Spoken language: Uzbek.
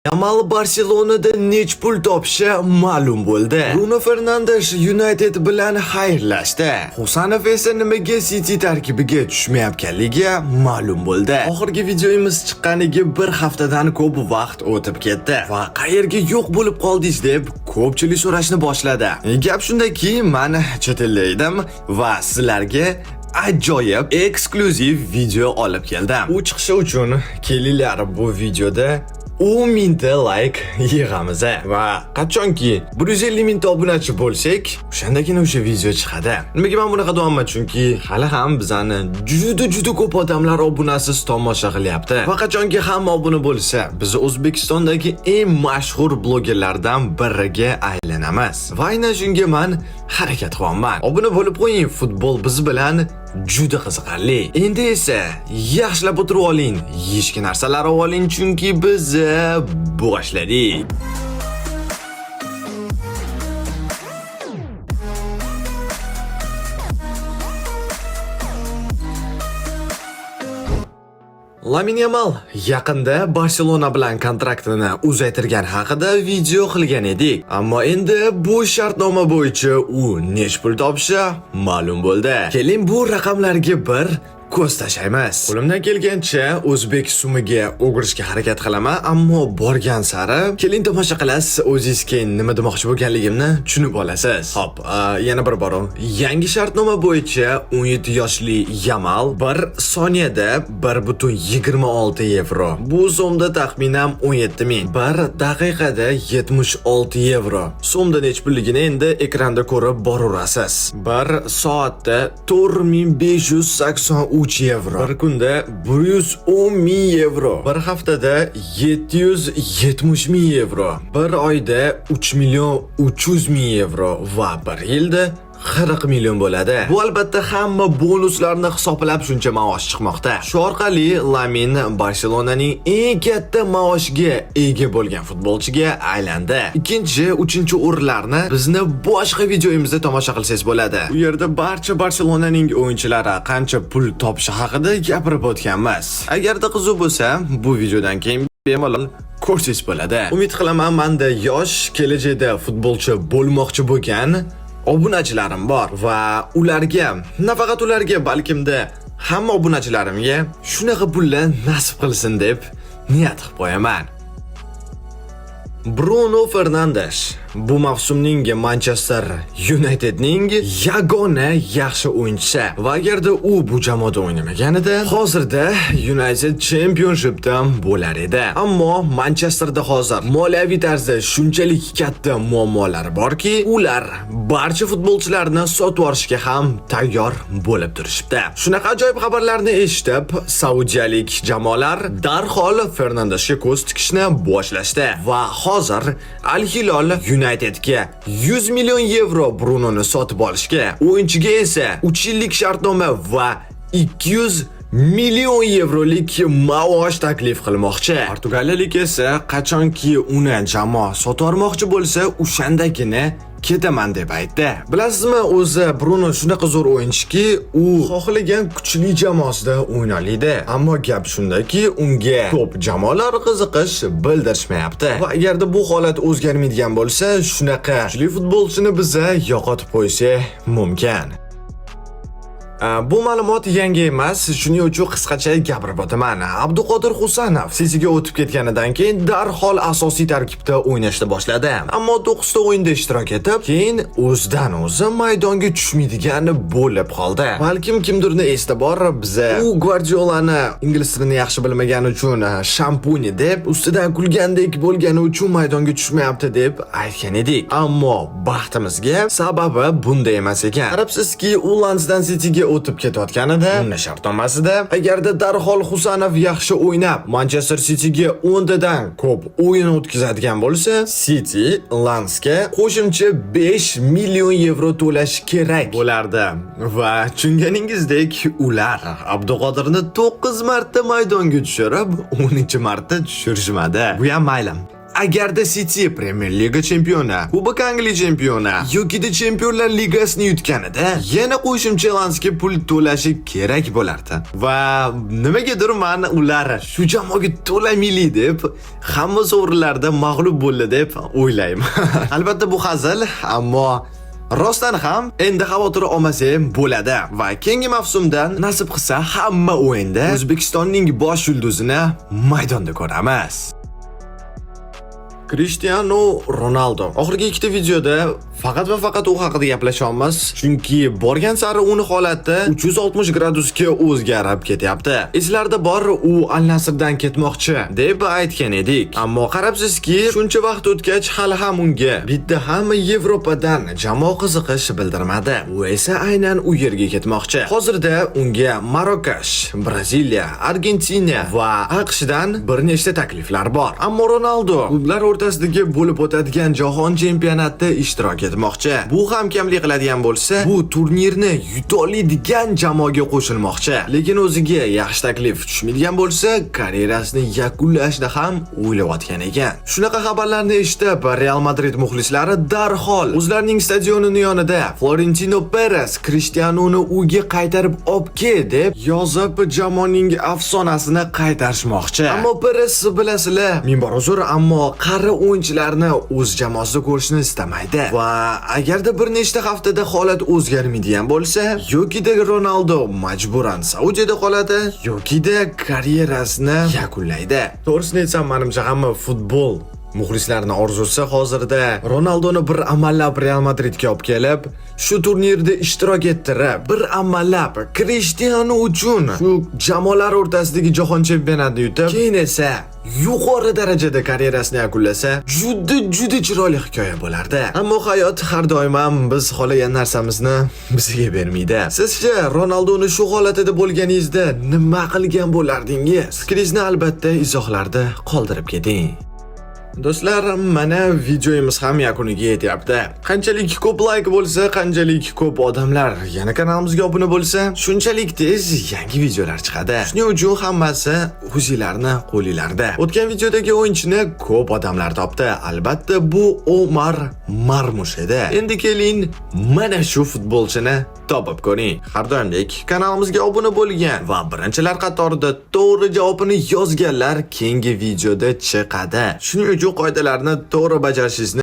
Yamal Barselonada nech pul topishi ma'lum bo'ldi. Bruno Fernandes United bilan xayrlashdi. Husanov esa nimaga City tarkibiga tushmayotganligi ma'lum bo'ldi. Oxirgi videomiz chiqqaniga bir haftadan ko'p vaqt o'tib ketdi va qayerga yo'q bo'lib qoldingiz deb ko'pchilik so'rashni boshladi. Gap shundaki, men chet elda edim va sizlarga ajoyib eksklyuziv video olib keldim. U chiqishi uchun kelinglar bu videoda 10 mingta like yig'amiz va qachonki 150 mingta obunachi bo'lsak, o'shandagina o'sha video chiqadi. Nimaga men bunaqa deyapman? Chunki hali ham bizani juda ko'p odamlar obunasiz tomosha qilyapti. Va qachonki hamma obuna bo'lsa, biz O'zbekistondagi eng mashhur blogerlardan biriga aylanamiz. Va aynan shunga men harakat qilaman. Obuna bo'lib qo'ying, futbol biz bilan juda qiziqarli. Endi esa yaxshilab o'tirib oling, yeyishga narsalar oling, chunki biz boshladik. Lamine Yamal yaqinda Barselona bilan kontraktini uzaytirgan haqida video qilgan edik. Ammo endi bu shartnoma bo'yicha u nech pul topishi ma'lum bo'ldi. Keling bu raqamlarga bir ko'z tashlaymiz. Qo'limdan kelgancha o'zbek sumiga o'girishga harakat qilaman, ammo borgan sari keling tomosha qilasiz, o'zingizga nima demoqchi bo'lganligimni tushunib olasiz. Hop, yana bir bor. Yangi shartnoma bo'yicha 17 yoshli Yamal bir soniyada 1.26 yevro. Bu so'mda taxminan 17 ming. Bir daqiqada 76 yevro. So'mda nech pulligini endi ekranda ko'rib boraverasiz. Bir soatda 4583 yevro. Bir kunda 110 ming yevro. Bir haftada 770 ming yevro. Bir oyda 3 million 300 ming yevro va bir yilda 40 million bo'ladi. Bu albatta hamma bonuslarni hisoblab shuncha maosh chiqmoqda. Shu orqali Lamine Barselonaning eng katta maoshiga ega bo'lgan futbolchiga aylandi. Ikkinchi, uchinchi o'rinlarni bizni boshqa videoyimizda tomosha qilsangiz bo'ladi. Bu yerda barcha Barselonaning o'yinchilari qancha pul topishi haqida gapirib o'tganmiz. Agarda qiziq bo'lsa, bu videodan keyin bemalol ko'rsangiz bo'ladi. Umid qilaman, menda yosh, kelajakda futbolchi bo'lmoqchi bo'lgan obunachilarim bor va ularga, nafaqat ularga, balkimda hamma obunachilarimga shunaqa pullar nasib qilsin deb niyat qilib qo'yaman. Bruno Fernandes bu mavsumning Manchester Unitedning yagona yaxshi o'yinchisi va agarda u bu jamoada o'ynamaganida hozirda United Championshipdan bo'lar edi. Ammo Manchesterda hozir moliyaviy tarzda shunchalik katta muammolar borki, ular barcha futbolchilarni sotib olishga ham tayyor bo'lib turishibdi. Shunaqa ajoyib xabarlarni eshitib, saudiyalik jamoalar darhol Fernandesga ko'z tikishni boshlashdi va hozir Al Hilol Unitedga 100 million yevro Brunoni sotib olishga, o'yinchiga esa 3 yillik shartnoma va 200 million yevrolik maosh taklif qilmoqchi. Portugaliyalik esa qachonki uni jamoa sotib olmoqchi bo'lsa, o'shandagina ketaman deb aytdi. Bilasizmi, o'zi Bruno shunaqa zo'r o'yinchiki, u xohlagan kuchli jamoasida o'ynalaydi. Ammo gap shundaki, unga ko'p jamoalar qiziqish bildirishmayapti. Va agarda bu holat o'zgarmaydigan bo'lsa, shunaqa kuchli futbolchini biza yo'qotib qo'ysa mumkin. Bu ma'lumot yangi emas, shuning uchun qisqacha gapirib o'taman. Abduqodir Husanov Cityga o'tib ketganidan keyin darhol asosiy tarkibda o'ynashni boshladi. Ammo 9 ta o'yinda ishtirok etib, keyin o'zidan o'zi maydonga tushmaydigan bo'lib qoldi. Balkim kimdirni esda bor, biza u Guardiolani ingliz tilini yaxshi bilmagani uchun shampuni deb, ustidan kulgandek bo'lgani uchun maydonga tushmayapti deb aytgan edik. Ammo baxtimizga sababi bunday emas ekan. Qarabsizki, u Lansdan Cityga o'tib ketayotganida, unda shartnomasida agarda darhol Husanov yaxshi o'ynab Manchester Cityga 10 tadan ko'p o'yin o'tkazadigan bo'lsa, City Lansga qo'shimcha 5 million yevro to'lash kerak bo'lardi. Va tushunganingizdek, ular Abduqodirni 9 marta maydonga tushirib, 10-marta tushirishmadi. Bu ham mayli. agarda City Premier Liga chempioni, Kubok Angliya chempioni yoki Chempionlar Ligasini yutganida yana qo'shimcha avansga pul to'lashi kerak bo'lardi. Va nimagadir men ular shu jamoaga to'lamayli deb hamma sovrinlarda mag'lub bo'ldi deb o'ylayman. Albatta bu hazil, ammo rostdan ham endi xavotir olmasa ham bo'ladi va keyingi mavsumdan nasib qilsa hamma o'yinda O'zbekistonning bosh yulduzini maydonda ko'ramiz. Cristiano Ronaldo. Oxirgi ikkita videoda faqat va faqat u haqida gaplashamiz, chunki borgan sari uni holati 360 gradusga o'zgarib ketyapti. Eslarda bor, u Al Nasrdan ketmoqchi deb aytgan edik. Ammo qarabsizki, shuncha vaqt o'tgach hali ham unga bitta ham Yevropadan jamoa qiziqish bildirmadi. U esa aynan u yerga ketmoqchi. Hozirda unga Marokash, Braziliya, Argentina va AQShdan bir nechta takliflar bor. Ammo Ronaldo klublar o'rtasidagi bo'lib o'tadigan jahon chempionatida ishtirok etmoqchi. Bu ham kamlik qiladigan bo'lsa, bu turnirni yuta oladigan jamoaga qo'shilmoqchi. Lekin o'ziga yaxshi taklif tushmaydigan bo'lsa, karyerasini yakunlashni ham o'ylayotgan ekan. Shunaqa xabarlarni eshitib, Real Madrid muxlislari darhol o'zlarining stadionini yonida Florentino Perez Cristianoni uyga qaytarib olib deb yozib jamoaning afsonasini qaytarishmoqchi. Ammo Perez bilasizlar, minbar uzr, ammo qari o'yinchilarni o'z jamoasida ko'rishni istamaydi va agarda bir nechta haftada holat o'zgarmaydigan bo'lsa, yokida Ronaldo majburan Saudiyada qoladi, yokida karyerasini yakunlaydi. To'g'risini aytsam, menimcha hamma futbol muxlislarning orzusi hozirda Ronaldoni bir amallab Real Madridga olib kelib, shu turnirda ishtirok ettirib, bir amallab Cristiano uchun shu jamoalar o'rtasidagi jahon chempionatini yutib, keyin esa yuqori darajada karyerasini yakunlasa, juda chiroyli hikoya bo'lardi. Ammo hayot har doim ham biz xohlagan narsamizni bizga bermaydi. Sizcha Ronaldoni shu holatida bo'lganingizda nima qilgan bo'lardingiz? Fikringizni albatta izohlarda qoldirib keting. Do'stlar, mana videomiz ham yakuniga yetyapti. Qanchalik ko'p like bo'lsa, qanchalik ko'p odamlar yana kanalimizga obuna bo'lsa, shunchalik tez yangi videolar chiqadi. Shuning uchun hammasi o'zingizlarning qo'lingizlarda. O'tgan videodagi o'yinchini ko'p odamlar topdi. Albatta bu Omar Marmush edi. Endi keling, mana shu futbolchini topib ko'ring. Har doimdek kanalimizga obuna bo'lgan va birinchilar qatorida to'g'ri javobini yozganlar keyingi videoda chiqadi. Shuning uchun qoidalarni to'g'ri bajarishingizni